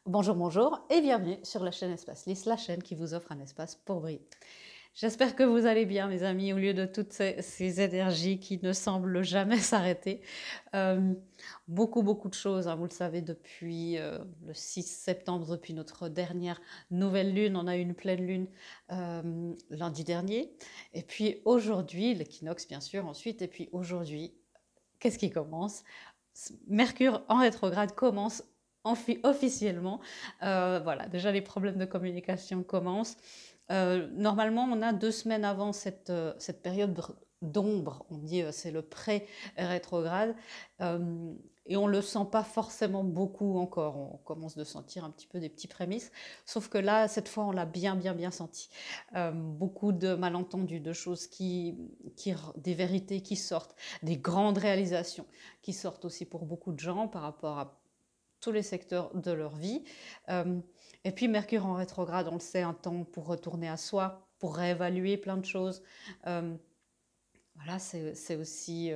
Bonjour, bonjour et bienvenue sur la chaîne Espace Lys, la chaîne qui vous offre un espace pour briller. J'espère que vous allez bien, mes amis, au lieu de toutes ces énergies qui ne semblent jamais s'arrêter. Euh, beaucoup de choses, hein, vous le savez, depuis le 6 septembre, depuis notre dernière nouvelle lune. On a eu une pleine lune lundi dernier. Et puis aujourd'hui, l'équinoxe, bien sûr, ensuite. Et puis aujourd'hui, qu'est-ce qui commence? Mercure en rétrograde commence officiellement. Voilà, déjà les problèmes de communication commencent. Normalement, on a 2 semaines avant cette période d'ombre, on dit c'est le pré-rétrograde, et on ne le sent pas forcément beaucoup encore. On commence de sentir un petit peu des petits prémices, sauf que là, cette fois, on l'a bien senti. Beaucoup de malentendus, de choses des vérités qui sortent, des grandes réalisations qui sortent aussi pour beaucoup de gens par rapport à tous les secteurs de leur vie. Euh, et puis Mercure en rétrograde, on le sait, un temps pour retourner à soi, pour réévaluer plein de choses. Euh, voilà, c'est aussi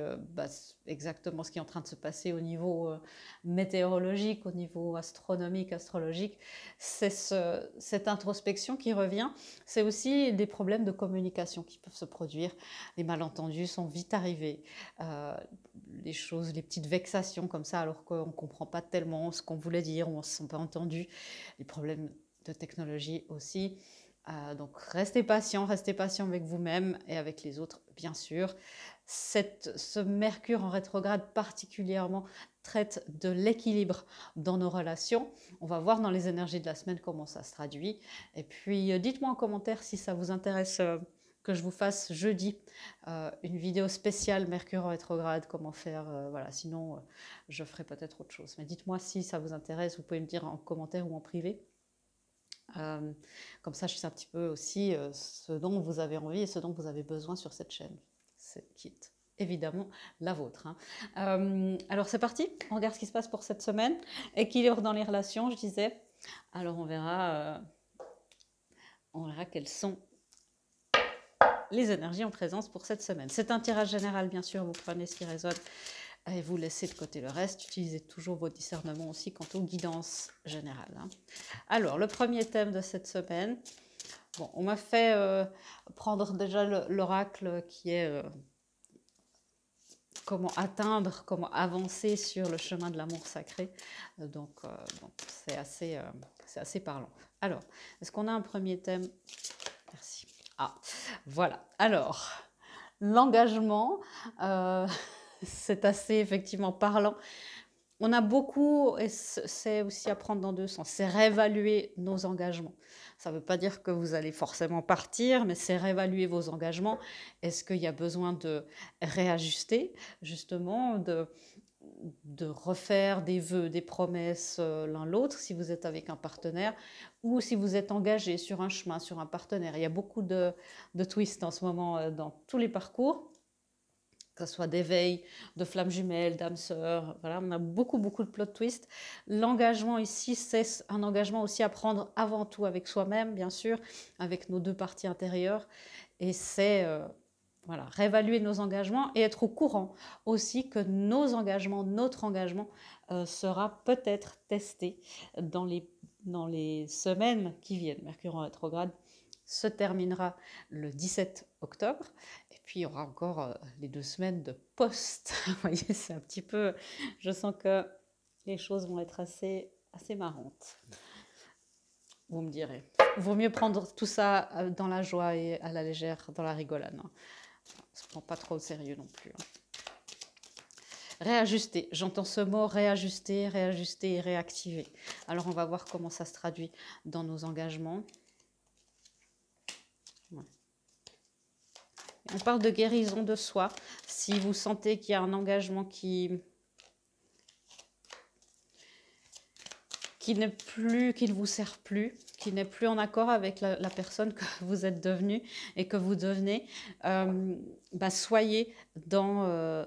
exactement ce qui est en train de se passer au niveau météorologique, au niveau astronomique, astrologique. C'est cette introspection qui revient. C'est aussi des problèmes de communication qui peuvent se produire. Les malentendus sont vite arrivés. Euh, les choses, les petites vexations comme ça, alors qu'on ne comprend pas tellement ce qu'on voulait dire ou on ne se sent pas entendu. Les problèmes de technologie aussi. Donc restez patient avec vous-même et avec les autres, bien sûr. Ce Mercure en rétrograde particulièrement traite de l'équilibre dans nos relations. On va voir dans les énergies de la semaine comment ça se traduit. Et puis dites-moi en commentaire si ça vous intéresse que je vous fasse jeudi une vidéo spéciale Mercure en rétrograde, comment faire. Voilà. Sinon, je ferai peut-être autre chose. Mais dites-moi si ça vous intéresse, vous pouvez me dire en commentaire ou en privé. Comme ça, je sais un petit peu aussi ce dont vous avez envie et ce dont vous avez besoin sur cette chaîne, qui est évidemment la vôtre. Hein. Alors c'est parti, on regarde ce qui se passe pour cette semaine. Équilibre dans les relations, je disais. Alors on verra quelles sont les énergies en présence pour cette semaine. C'est un tirage général, bien sûr, vous prenez ce qui résonne et vous laissez de côté le reste. Utilisez toujours vos discernements aussi quant aux guidances générales. Hein. Alors, le premier thème de cette semaine, bon, on m'a fait prendre déjà l'oracle qui est comment atteindre, comment avancer sur le chemin de l'amour sacré. Donc, bon, c'est assez parlant. Alors, est-ce qu'on a un premier thème? Merci. Ah, voilà. Alors, l'engagement, c'est assez effectivement parlant. On a beaucoup, et c'est aussi à prendre dans deux sens, c'est réévaluer nos engagements. Ça ne veut pas dire que vous allez forcément partir, mais c'est réévaluer vos engagements. Est-ce qu'il y a besoin de réajuster, justement, de refaire des vœux, des promesses l'un l'autre, si vous êtes avec un partenaire, ou si vous êtes engagé sur un chemin, sur un partenaire. Il y a beaucoup de twists en ce moment dans tous les parcours, que ce soit d'éveil, de flammes jumelles, d'âmes sœurs, voilà, on a beaucoup de plot twists. L'engagement ici, c'est un engagement aussi à prendre avant tout avec soi-même, bien sûr, avec nos deux parties intérieures, et c'est voilà, réévaluer nos engagements et être au courant aussi que notre engagement sera peut-être testé dans les semaines qui viennent. Mercure en rétrograde se terminera le 17 octobre. Et puis, il y aura encore les 2 semaines de post. Vous voyez, c'est un petit peu... Je sens que les choses vont être assez marrantes. Vous me direz. Il vaut mieux prendre tout ça dans la joie et à la légère, dans la rigolade. Hein. On ne se prend pas trop au sérieux non plus. Hein. Réajuster, j'entends ce mot réajuster et réactiver. Alors on va voir comment ça se traduit dans nos engagements. Ouais. On parle de guérison de soi. Si vous sentez qu'il y a un engagement qui n'est plus, qui ne vous sert plus, qui n'est plus en accord avec la personne que vous êtes devenue et que vous devenez, soyez dans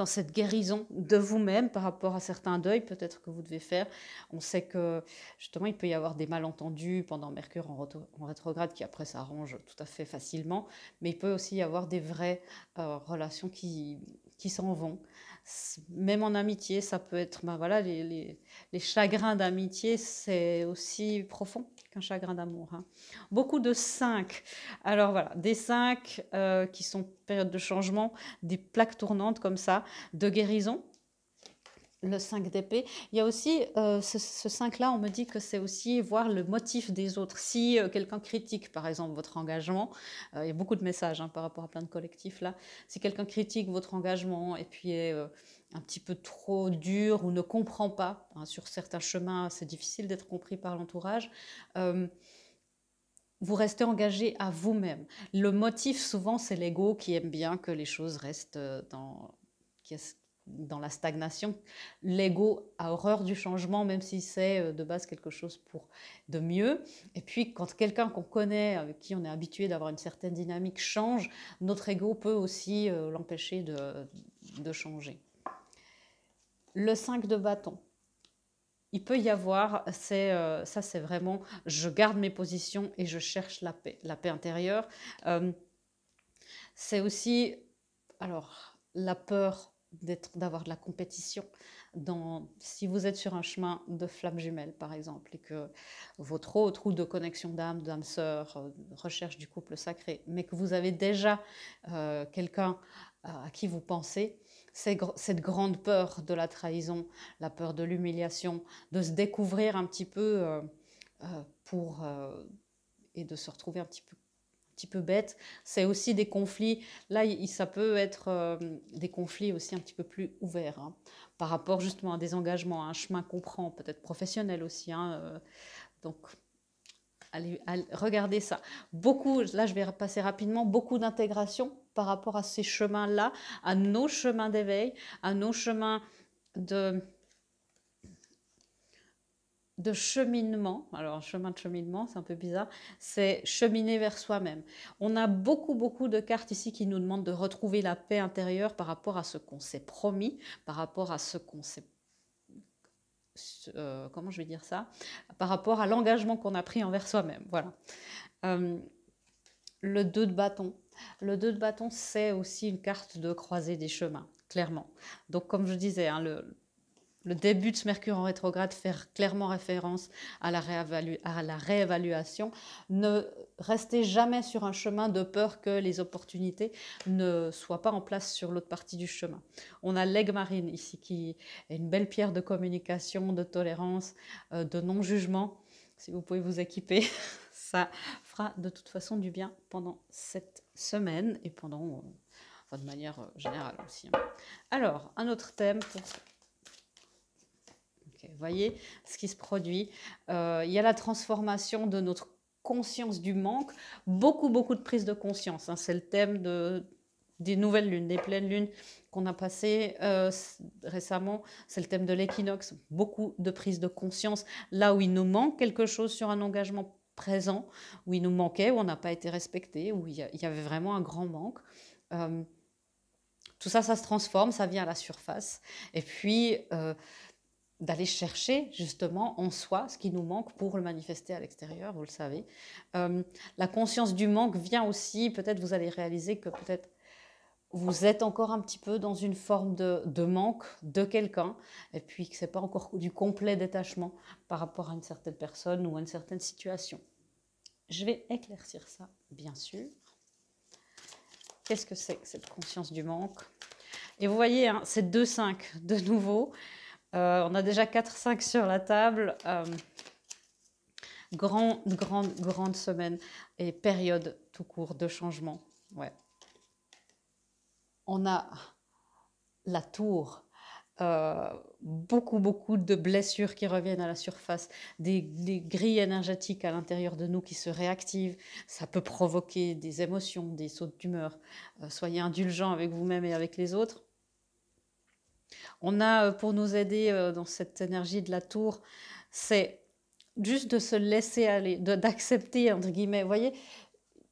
cette guérison de vous-même par rapport à certains deuils peut-être que vous devez faire. On sait que justement il peut y avoir des malentendus pendant Mercure en rétrograde qui après s'arrangent tout à fait facilement, mais il peut aussi y avoir des vraies relations qui s'en vont. Même en amitié, ça peut être, ben voilà, les chagrins d'amitié, c'est aussi profond qu'un chagrin d'amour, hein. Beaucoup de 5. Alors voilà, des 5 qui sont période de changement, des plaques tournantes comme ça, de guérison. Le 5 d'épée. Il y a aussi ce 5-là, on me dit que c'est aussi voir le motif des autres. Si quelqu'un critique, par exemple, votre engagement, il y a beaucoup de messages hein, par rapport à plein de collectifs là, si quelqu'un critique votre engagement et puis est un petit peu trop dur ou ne comprend pas, hein, sur certains chemins, c'est difficile d'être compris par l'entourage, vous restez engagé à vous-même. Le motif, souvent, c'est l'ego qui aime bien que les choses restent dans la stagnation. L'ego a horreur du changement, même si c'est de base quelque chose pour de mieux. Et puis, quand quelqu'un qu'on connaît, avec qui on est habitué d'avoir une certaine dynamique, change, notre ego peut aussi l'empêcher de changer. Le 5 de bâton. Il peut y avoir, ça c'est vraiment, je garde mes positions et je cherche la paix intérieure. C'est aussi, alors, la peur d'avoir de la compétition. Si vous êtes sur un chemin de flamme jumelle, par exemple, et que votre autre ou de connexion d'âme sœur, recherche du couple sacré, mais que vous avez déjà quelqu'un à qui vous pensez, cette grande peur de la trahison, la peur de l'humiliation, de se découvrir un petit peu et de se retrouver un petit peu bête, c'est aussi des conflits. Là, ça peut être des conflits aussi un petit peu plus ouverts, hein, par rapport justement à des engagements, à un chemin qu'on prend, peut-être professionnel aussi. Hein, donc, allez, regardez ça. Beaucoup, là je vais passer rapidement, beaucoup d'intégration par rapport à ces chemins-là, à nos chemins d'éveil, à nos chemins de cheminement. Alors, chemin de cheminement, c'est un peu bizarre, c'est cheminer vers soi-même. On a beaucoup de cartes ici qui nous demandent de retrouver la paix intérieure par rapport à ce qu'on s'est promis, par rapport à ce qu'on s'est... comment je vais dire ça? Par rapport à l'engagement qu'on a pris envers soi-même. Voilà. Le 2 de bâton. Le 2 de bâton, c'est aussi une carte de croisée des chemins, clairement. Donc, comme je disais, hein, le début de ce Mercure en rétrograde fait clairement référence à la réévaluation. Ne restez jamais sur un chemin de peur que les opportunités ne soient pas en place sur l'autre partie du chemin. On a l'aigle marine ici qui est une belle pierre de communication, de tolérance, de non-jugement. Si vous pouvez vous équiper, ça fera de toute façon du bien pendant cette semaine et pendant, de manière générale aussi. Alors, un autre thème pour... Okay, vous voyez ce qui se produit. Il y a la transformation de notre conscience du manque. Beaucoup de prise de conscience. Hein. C'est le thème des nouvelles lunes, des pleines lunes qu'on a passées récemment. C'est le thème de l'équinoxe. Beaucoup de prise de conscience. Là où il nous manque quelque chose sur un engagement présent, où il nous manquait, où on n'a pas été respecté, où il y avait vraiment un grand manque. Tout ça, ça se transforme, ça vient à la surface. Et puis... d'aller chercher justement en soi ce qui nous manque pour le manifester à l'extérieur, vous le savez. La conscience du manque vient aussi, peut-être vous allez réaliser que peut-être vous êtes encore un petit peu dans une forme de manque de quelqu'un, et puis que ce n'est pas encore du complet détachement par rapport à une certaine personne ou à une certaine situation. Je vais éclaircir ça, bien sûr. Qu'est-ce que c'est que cette conscience du manque? Et vous voyez, hein, c'est 2-5 de nouveau. On a déjà 4-5 sur la table. Grande semaine et période tout court de changement. Ouais. On a la tour. Beaucoup de blessures qui reviennent à la surface, des grilles énergétiques à l'intérieur de nous qui se réactivent. Ça peut provoquer des émotions, des sauts d'humeur. Soyez indulgents avec vous-même et avec les autres. On a, pour nous aider dans cette énergie de la tour, c'est juste de se laisser aller, d'accepter, entre guillemets. Vous voyez,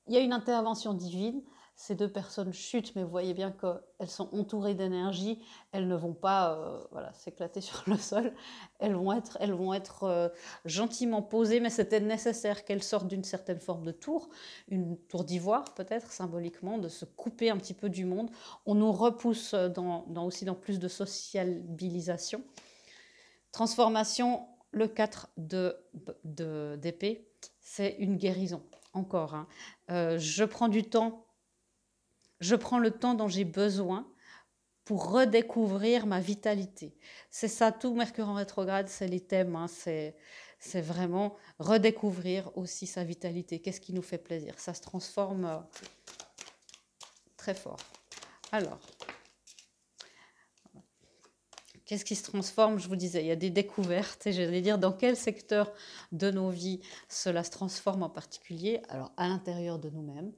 il y a une intervention divine, ces deux personnes chutent, mais vous voyez bien qu'elles sont entourées d'énergie, elles ne vont pas voilà, s'éclater sur le sol, elles vont être gentiment posées, mais c'était nécessaire qu'elles sortent d'une certaine forme de tour, une tour d'ivoire peut-être, symboliquement, de se couper un petit peu du monde. On nous repousse aussi dans plus de sociabilisation. Transformation, le 4 d'épée, c'est une guérison, encore. Hein. Je prends du temps, je prends le temps dont j'ai besoin pour redécouvrir ma vitalité. C'est ça, tout Mercure en rétrograde, c'est les thèmes, hein, c'est vraiment redécouvrir aussi sa vitalité. Qu'est-ce qui nous fait plaisir? Ça se transforme très fort. Alors, qu'est-ce qui se transforme? Je vous disais, il y a des découvertes, et j'allais dire dans quel secteur de nos vies cela se transforme en particulier. Alors, à l'intérieur de nous-mêmes,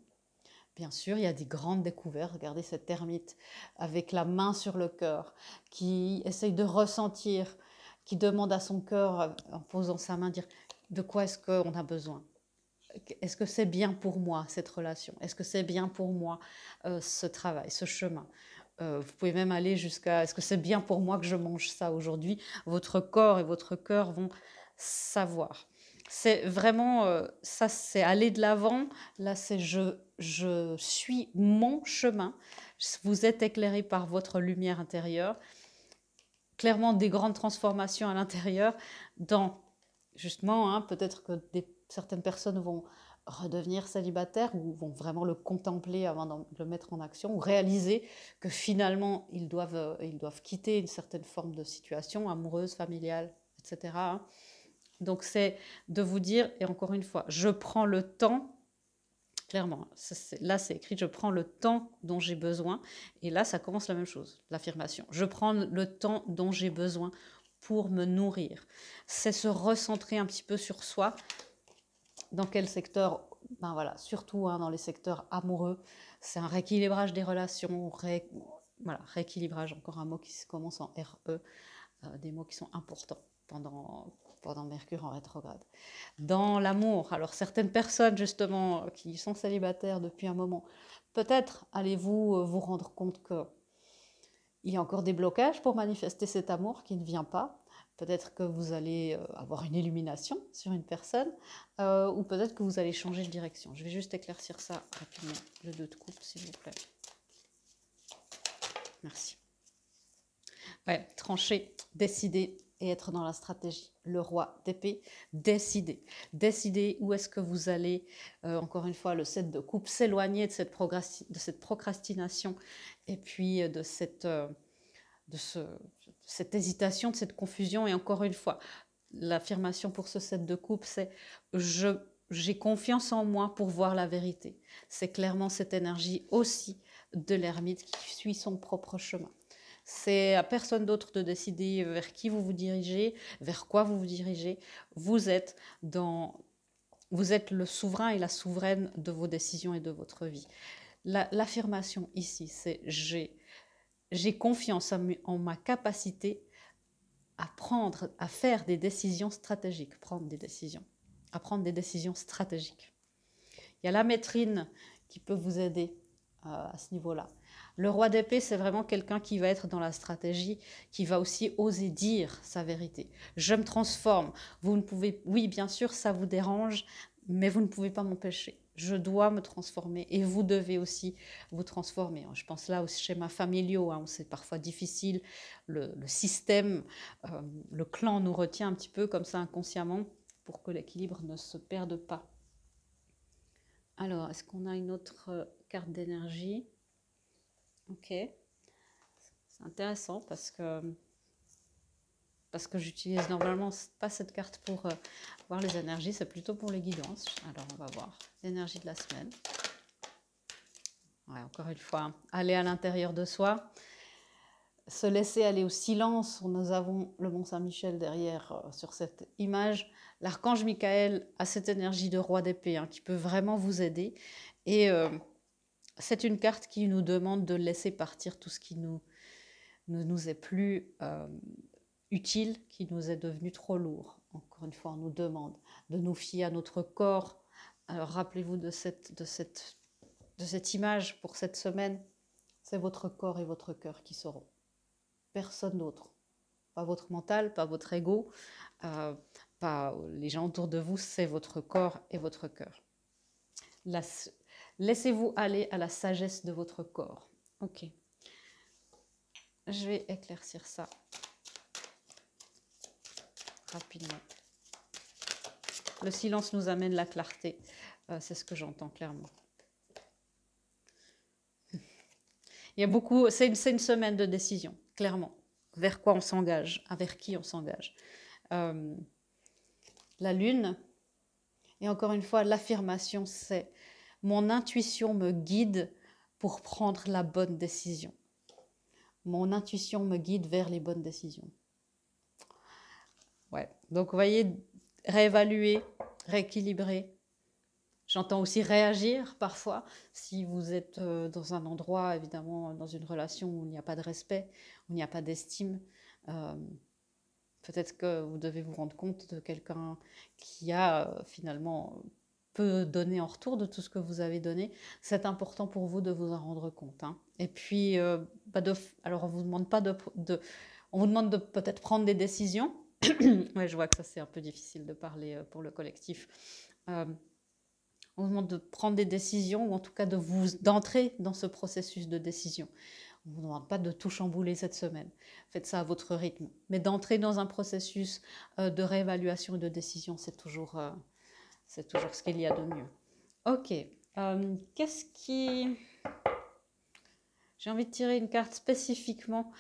bien sûr, il y a des grandes découvertes. Regardez cette ermite avec la main sur le cœur, qui essaye de ressentir, qui demande à son cœur, en posant sa main, dire de quoi est-ce qu'on a besoin? Est-ce que c'est bien pour moi cette relation? Est-ce que c'est bien pour moi ce travail, ce chemin? Vous pouvez même aller jusqu'à est-ce que c'est bien pour moi que je mange ça aujourd'hui? Votre corps et votre cœur vont savoir. C'est vraiment ça, c'est aller de l'avant. Là, c'est je suis mon chemin. Vous êtes éclairé par votre lumière intérieure. Clairement, des grandes transformations à l'intérieur. Dans justement, hein, peut-être que certaines personnes vont redevenir célibataires ou vont vraiment le contempler avant de le mettre en action ou réaliser que finalement ils doivent quitter une certaine forme de situation amoureuse, familiale, etc. hein. Donc c'est de vous dire, et encore une fois, je prends le temps, clairement, là c'est écrit, je prends le temps dont j'ai besoin, et là ça commence la même chose, l'affirmation. Je prends le temps dont j'ai besoin pour me nourrir. C'est se recentrer un petit peu sur soi. Dans quel secteur? Ben voilà, surtout hein, dans les secteurs amoureux, c'est un rééquilibrage des relations, voilà, rééquilibrage, encore un mot qui commence en RE, des mots qui sont importants pendant Mercure en rétrograde. Dans l'amour, alors certaines personnes justement qui sont célibataires depuis un moment, peut-être allez-vous vous rendre compte qu'il y a encore des blocages pour manifester cet amour qui ne vient pas. Peut-être que vous allez avoir une illumination sur une personne ou peut-être que vous allez changer de direction. Je vais juste éclaircir ça rapidement, le 2 de coupe, s'il vous plaît. Merci. Ouais, trancher, décider et être dans la stratégie. Le roi d'épée, décider. Décider où est-ce que vous allez, encore une fois, le 7 de coupe, s'éloigner de cette procrastination et puis de cette hésitation, de cette confusion. Et encore une fois, l'affirmation pour ce 7 de coupe, c'est j'ai confiance en moi pour voir la vérité. C'est clairement cette énergie aussi de l'ermite qui suit son propre chemin. C'est à personne d'autre de décider vers qui vous vous dirigez, vers quoi vous vous dirigez. Vous êtes le souverain et la souveraine de vos décisions et de votre vie. L'affirmation ici, c'est j'ai confiance en ma capacité à faire des décisions stratégiques, à prendre des décisions stratégiques. Il y a la maîtrine qui peut vous aider à ce niveau-là. Le roi d'épée, c'est vraiment quelqu'un qui va être dans la stratégie, qui va aussi oser dire sa vérité. Je me transforme. Vous ne pouvez, oui, bien sûr, ça vous dérange, mais vous ne pouvez pas m'empêcher. Je dois me transformer et vous devez aussi vous transformer. Je pense là aux schémas familiaux, où c'est parfois difficile. Le système, le clan nous retient un petit peu comme ça inconsciemment pour que l'équilibre ne se perde pas. Alors, est-ce qu'on a une autre carte d'énergie? Ok, c'est intéressant parce que j'utilise normalement pas cette carte pour voir les énergies, c'est plutôt pour les guidances. Alors on va voir l'énergie de la semaine. Ouais, encore une fois, aller à l'intérieur de soi, se laisser aller au silence. Nous avons le Mont Saint-Michel derrière sur cette image. L'archange Michael a cette énergie de roi d'épée hein, qui peut vraiment vous aider. Et c'est une carte qui nous demande de laisser partir tout ce qui ne nous est plus utile, qui nous est devenu trop lourd. Encore une fois, on nous demande de nous fier à notre corps. Alors rappelez-vous de cette de cette image pour cette semaine, c'est votre corps et votre cœur qui sauront. Personne d'autre. Pas votre mental, pas votre ego, pas les gens autour de vous, c'est votre corps et votre cœur. Laissez-vous aller à la sagesse de votre corps. Ok. Je vais éclaircir ça rapidement. Le silence nous amène la clarté. C'est ce que j'entends clairement. Il y a beaucoup, c'est une semaine de décision, clairement. Vers quoi on s'engage, vers qui on s'engage. La lune, et encore une fois, l'affirmation, c'est mon intuition me guide pour prendre la bonne décision. Mon intuition me guide vers les bonnes décisions. Ouais, donc vous voyez, réévaluer, rééquilibrer. J'entends aussi réagir parfois, si vous êtes dans un endroit, évidemment, dans une relation où il n'y a pas de respect, où il n'y a pas d'estime. Peut-être que vous devez vous rendre compte de quelqu'un qui a finalement peu donné en retour de tout ce que vous avez donné. C'est important pour vous de vous en rendre compte. Hein. Et puis, alors on vous demande pas on vous demande de peut-être prendre des décisions. Ouais, je vois que ça c'est un peu difficile de parler pour le collectif. On vous demande de prendre des décisions ou en tout cas d'entrer dans ce processus de décision. On ne vous demande pas de tout chambouler cette semaine. Faites ça à votre rythme. Mais d'entrer dans un processus de réévaluation et de décision, c'est toujours ce qu'il y a de mieux. Ok. Qu'est-ce qui... J'ai envie de tirer une carte spécifiquement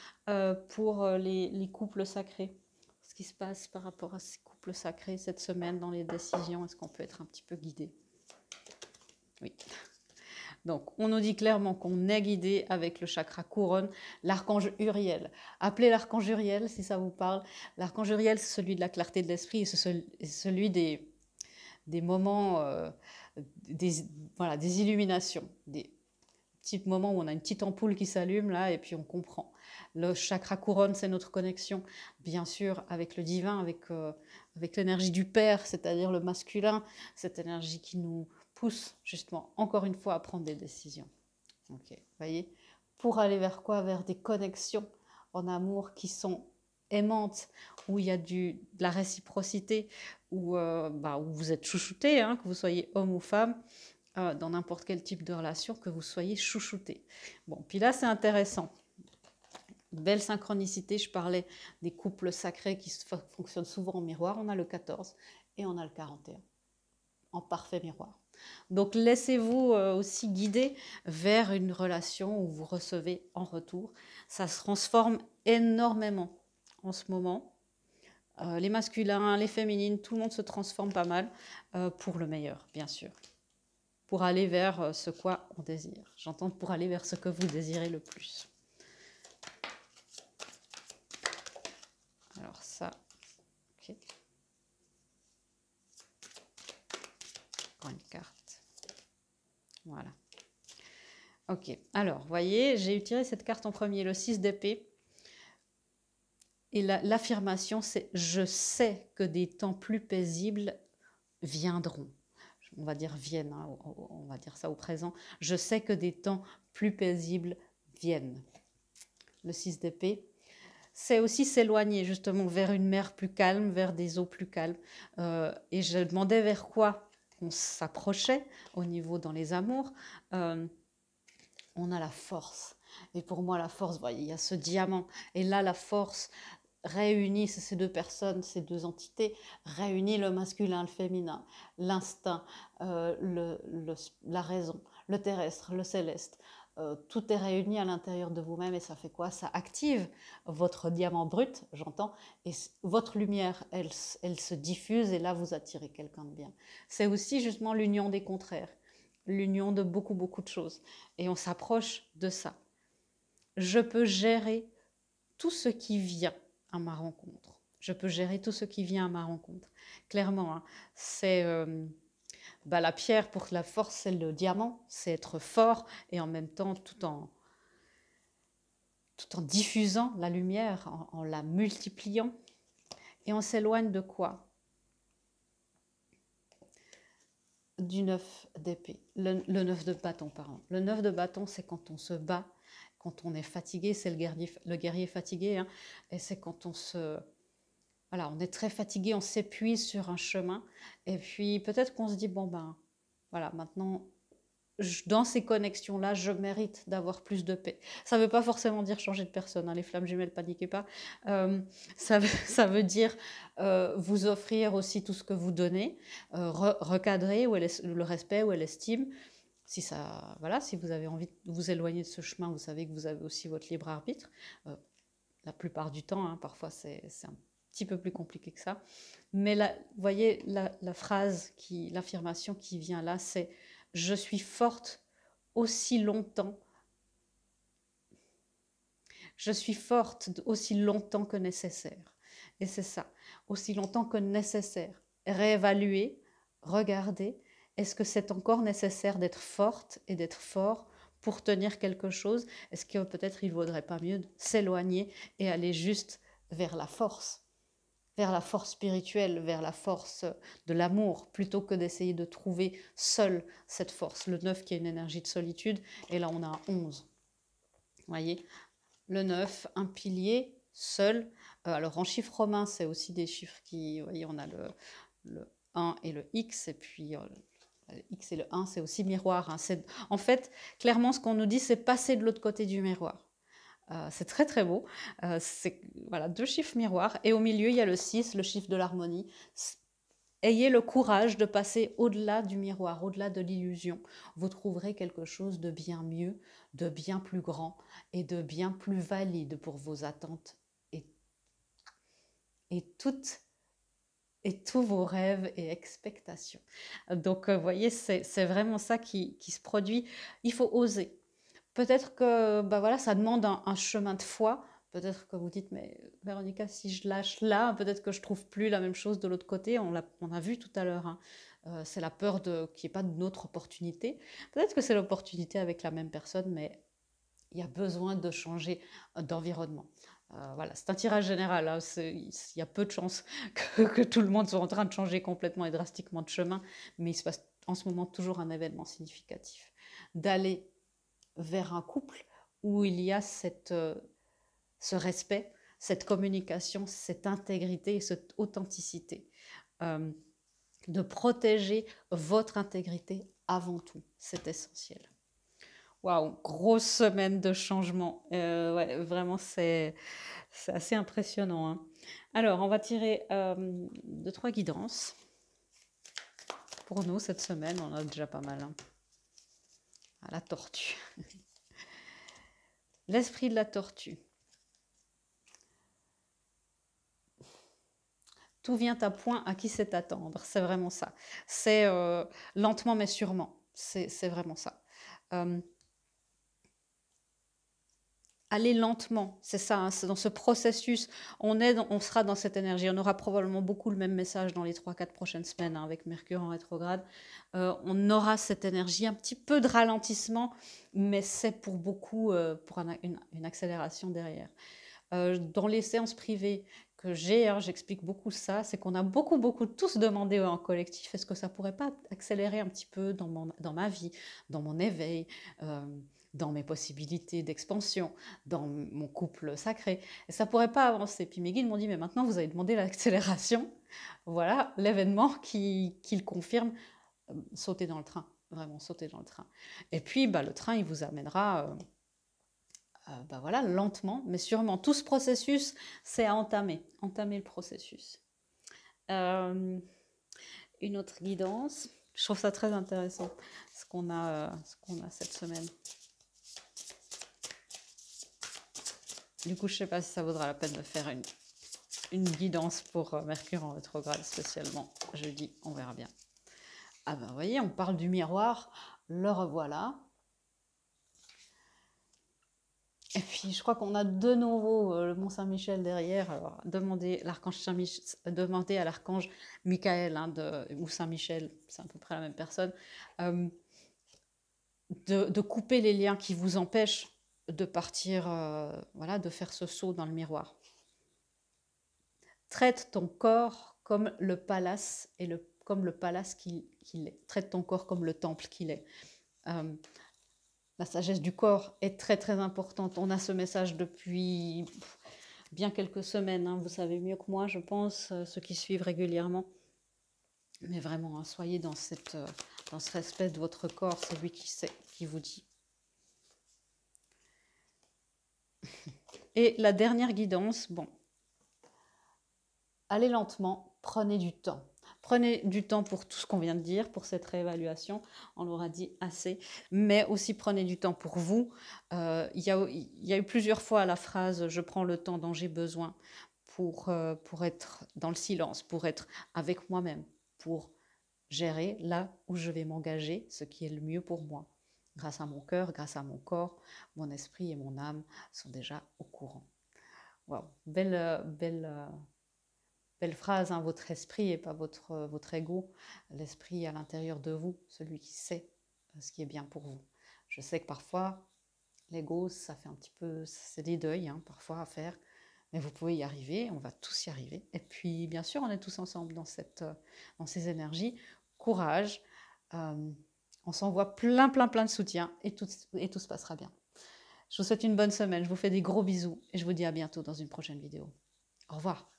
pour les couples sacrés. Ce qui se passe par rapport à ces couples sacrés cette semaine dans les décisions. Est-ce qu'on peut être un petit peu guidé ? Oui. Donc, on nous dit clairement qu'on est guidé avec le chakra couronne, l'archange Uriel. Appelez l'archange Uriel si ça vous parle. L'archange Uriel, c'est celui de la clarté de l'esprit et c'est celui des moments, des illuminations, des petits moments où on a une petite ampoule qui s'allume là et puis on comprend. Le chakra couronne, c'est notre connexion, bien sûr, avec le divin, avec l'énergie du Père, c'est-à-dire le masculin, cette énergie qui nous pousse justement, encore une fois, à prendre des décisions. Ok, voyez, pour aller vers quoi? Vers des connexions en amour qui sont aimantes, où il y a de la réciprocité, où vous êtes chouchouté, hein, que vous soyez homme ou femme, dans n'importe quel type de relation, que vous soyez chouchouté. Bon, puis là, c'est intéressant. Belle synchronicité, je parlais des couples sacrés qui fonctionnent souvent en miroir. On a le 14 et on a le 41, en parfait miroir. Donc laissez-vous aussi guider vers une relation où vous recevez en retour. Ça se transforme énormément en ce moment. Les masculins, les féminines, tout le monde se transforme pas mal pour le meilleur, bien sûr. Pour aller vers ce quoi on désire. J'entends pour aller vers ce que vous désirez le plus. Alors ça, ok. Encore une carte. Voilà. Ok, alors, vous voyez, j'ai tiré cette carte en premier, le 6 d'épée. Et l'affirmation, c'est « Je sais que des temps plus paisibles viendront ». On va dire « viennent hein, », on va dire ça au présent. « Je sais que des temps plus paisibles viennent ». Le 6 d'épée. C'est aussi s'éloigner justement vers une mer plus calme, vers des eaux plus calmes. Et je demandais vers quoi on s'approchait au niveau dans les amours. On a la force. Et pour moi, la force, voyez, il y a ce diamant. Et là, la force réunit ces deux personnes, ces deux entités, réunit le masculin, le féminin, l'instinct, la raison, le terrestre, le céleste. Tout est réuni à l'intérieur de vous-même et ça fait quoi? Ça active votre diamant brut, j'entends, et votre lumière, elle se diffuse et là, vous attirez quelqu'un de bien. C'est aussi justement l'union des contraires, l'union de beaucoup, beaucoup de choses. Et on s'approche de ça. Je peux gérer tout ce qui vient à ma rencontre. Je peux gérer tout ce qui vient à ma rencontre. Clairement, hein, c'est... la pierre pour la force, c'est le diamant, c'est être fort et en même temps tout en diffusant la lumière, en la multipliant. Et on s'éloigne de quoi? du 9 d'épée, le 9 de bâton, pardon. Le 9 de bâton, c'est quand on se bat, quand on est fatigué, c'est le guerrier fatigué, hein, et c'est quand on se... Voilà, on est très fatigué, on s'épuise sur un chemin, et puis peut-être qu'on se dit, bon ben, voilà, maintenant, dans ces connexions-là, je mérite d'avoir plus de paix. Ça ne veut pas forcément dire changer de personne, hein, les flammes jumelles, paniquez pas. Ça veut dire vous offrir aussi tout ce que vous donnez, recadrer le respect ou l'estime. Si ça, voilà, si vous avez envie de vous éloigner de ce chemin, vous savez que vous avez aussi votre libre arbitre. La plupart du temps, hein, parfois c'est un petit peu plus compliqué que ça. Mais là, vous voyez, la phrase, l'affirmation qui vient là, c'est « Je suis forte aussi longtemps, je suis forte aussi longtemps que nécessaire. » Et c'est ça, aussi longtemps que nécessaire. Réévaluer, regarder, est-ce que c'est encore nécessaire d'être forte et d'être fort pour tenir quelque chose? Est-ce que peut-être il ne vaudrait pas mieux s'éloigner et aller juste vers la force spirituelle, vers la force de l'amour, plutôt que d'essayer de trouver seul cette force. Le 9 qui est une énergie de solitude, et là on a un 11. Vous voyez, le 9, un pilier seul. Alors en chiffre romain, c'est aussi des chiffres qui, vous voyez, on a le 1 et le X, et puis le X et le 1, c'est aussi miroir. Hein. En fait, clairement, ce qu'on nous dit, c'est passer de l'autre côté du miroir. C'est très très beau. C'est voilà, 2 chiffres miroirs. Et au milieu, il y a le 6, le chiffre de l'harmonie. Ayez le courage de passer au-delà du miroir, au-delà de l'illusion. Vous trouverez quelque chose de bien mieux, de bien plus grand et de bien plus valide pour vos attentes et toutes et tous vos rêves et expectations. Donc, vous voyez, c'est vraiment ça qui se produit. Il faut oser. Peut-être que bah voilà, ça demande un chemin de foi. Peut-être que vous dites, mais Véronica, si je lâche là, peut-être que je trouve plus la même chose de l'autre côté. On a vu tout à l'heure. Hein. C'est la peur qu'il n'y ait pas d'autre opportunité. Peut-être que c'est l'opportunité avec la même personne, mais il y a besoin de changer d'environnement. Voilà, c'est un tirage général. Hein. Il y a peu de chances que tout le monde soit en train de changer complètement et drastiquement de chemin, mais il se passe en ce moment toujours un événement significatif. D'aller vers un couple où il y a ce respect, cette communication, cette intégrité et cette authenticité. De protéger votre intégrité avant tout, c'est essentiel. Waouh, grosse semaine de changement. Ouais, vraiment, c'est assez impressionnant. Hein. Alors, on va tirer 2-3 guidances. Pour nous, cette semaine, on a déjà pas mal. Hein. À la tortue. L'esprit de la tortue. Tout vient à point à qui sait attendre. C'est vraiment ça. C'est lentement mais sûrement. C'est vraiment ça. Aller lentement, c'est ça, hein, c'est dans ce processus, on sera dans cette énergie, on aura probablement beaucoup le même message dans les 3-4 prochaines semaines hein, avec Mercure en rétrograde, on aura cette énergie, un petit peu de ralentissement, mais c'est pour beaucoup, pour une accélération derrière. Dans les séances privées que j'ai, hein, j'explique beaucoup ça, c'est qu'on a beaucoup tous demandé en collectif, est-ce que ça pourrait pas accélérer un petit peu dans ma vie, dans mon éveil, dans mes possibilités d'expansion, dans mon couple sacré. Et ça pourrait pas avancer. Puis mes guides m'ont dit, mais maintenant vous avez demandé l'accélération. Voilà l'événement qui le confirme. Sautez dans le train, vraiment sautez dans le train. Et puis bah, le train, il vous amènera bah voilà, lentement, mais sûrement. Tout ce processus, c'est à entamer le processus. Une autre guidance. Je trouve ça très intéressant, ce qu'on a cette semaine. Du coup, je ne sais pas si ça vaudra la peine de faire une guidance pour Mercure en rétrograde spécialement jeudi, on verra bien. Ah ben, vous voyez, on parle du miroir, le revoilà. Et puis, je crois qu'on a de nouveau le Mont Saint-Michel derrière. Alors, demandez à l'archange Michael hein, ou Saint-Michel, c'est à peu près la même personne, de couper les liens qui vous empêchent de partir, voilà, de faire ce saut dans le miroir. Traite ton corps comme le palace et comme le palace qu'il est. Traite ton corps comme le temple qu'il est. La sagesse du corps est très très importante. On a ce message depuis bien quelques semaines. Hein. Vous savez mieux que moi, je pense, ceux qui suivent régulièrement. Mais vraiment, hein, soyez dans ce respect de votre corps. C'est lui qui sait, qui vous dit. Et la dernière guidance, bon, allez lentement, prenez du temps. Prenez du temps pour tout ce qu'on vient de dire, pour cette réévaluation, on l'aura dit assez, mais aussi prenez du temps pour vous. Il y a eu plusieurs fois la phrase « je prends le temps dont j'ai besoin » pour être dans le silence, pour être avec moi-même, pour gérer là où je vais m'engager, ce qui est le mieux pour moi. Grâce à mon cœur, grâce à mon corps, mon esprit et mon âme sont déjà au courant. Waouh, belle phrase, hein, votre esprit et pas votre ego. L'esprit à l'intérieur de vous, celui qui sait ce qui est bien pour vous. Je sais que parfois, l'ego, ça fait un petit peu, c'est des deuils hein, parfois à faire, mais vous pouvez y arriver, on va tous y arriver. Et puis, bien sûr, on est tous ensemble dans ces énergies. Courage, on s'envoie plein de soutien et tout se passera bien. Je vous souhaite une bonne semaine, je vous fais des gros bisous et je vous dis à bientôt dans une prochaine vidéo. Au revoir.